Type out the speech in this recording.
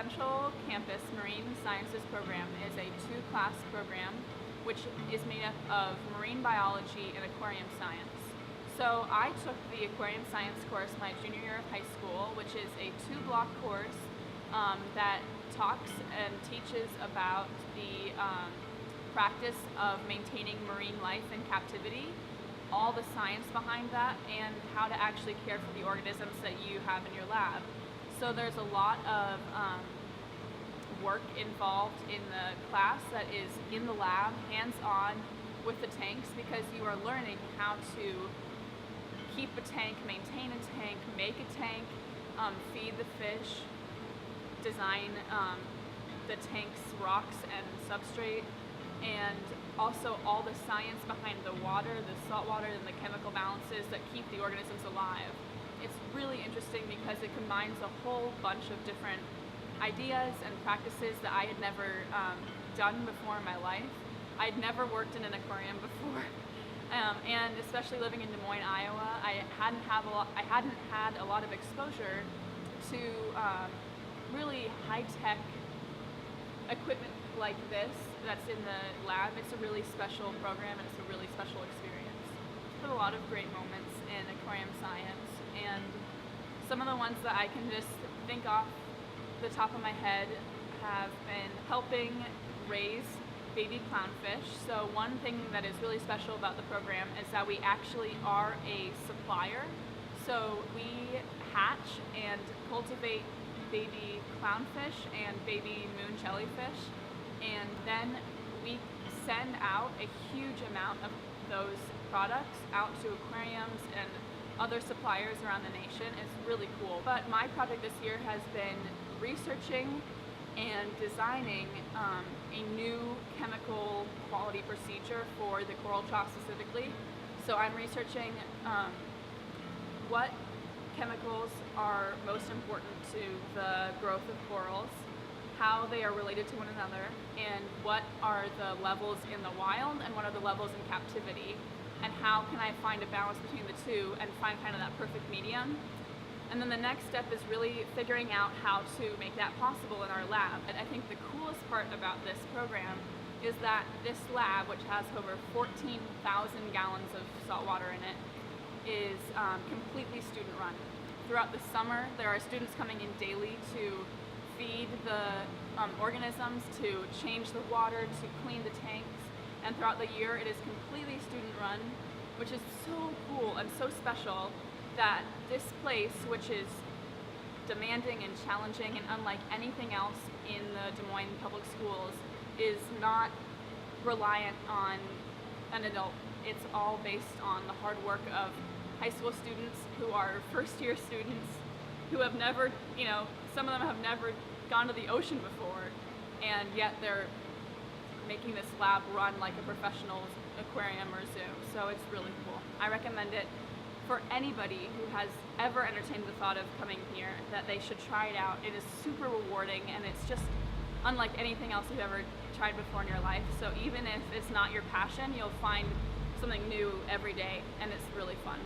Central Campus Marine Sciences program is a two-class program which is made up of marine biology and aquarium science. So I took the aquarium science course my junior year of high school, which is a two-block course that talks and teaches about the practice of maintaining marine life in captivity, all the science behind that, and how to actually care for the organisms that you have in your lab. So there's a lot of work involved in the class that is in the lab, hands-on with the tanks, because you are learning how to keep a tank, maintain a tank, make a tank, feed the fish, design the tank's rocks and substrate, and also all the science behind the water, the salt water, and the chemical balances that keep the organisms alive. It's really interesting because it combines a whole bunch of different ideas and practices that I had never done before in my life. I'd never worked in an aquarium before. And especially living in Des Moines, Iowa, I hadn't had a lot of exposure to really high-tech equipment like this that's in the lab. It's a really special program and it's a really special experience. Put a lot of great moments in aquarium science, and some of the ones that I can just think off the top of my head have been helping raise baby clownfish. So one thing that is really special about the program is that we actually are a supplier. So we hatch and cultivate baby clownfish and baby moon jellyfish, and then we send out a huge amount of those products out to aquariums and other suppliers around the nation. It's really cool. But my project this year has been researching and designing a new chemical quality procedure for the coral trough specifically. So I'm researching what chemicals are most important to the growth of corals, how they are related to one another, and what are the levels in the wild and what are the levels in captivity, and how can I find a balance between the two and find kind of that perfect medium. And then the next step is really figuring out how to make that possible in our lab. And I think the coolest part about this program is that this lab, which has over 14,000 gallons of salt water in it, is completely student run. Throughout the summer, there are students coming in daily to feed the organisms, to change the water, to clean the tanks. And throughout the year, it is completely student run, which is so cool and so special that this place, which is demanding and challenging and unlike anything else in the Des Moines public schools, is not reliant on an adult. It's all based on the hard work of high school students who are first-year students who have never, some of them have never gone to the ocean before, and yet they're making this lab run like a professional aquarium or zoo. So it's really cool. I recommend it for anybody who has ever entertained the thought of coming here, that they should try it out. It is super rewarding, and it's just unlike anything else you've ever tried before in your life. So even if it's not your passion, you'll find something new every day, and it's really fun.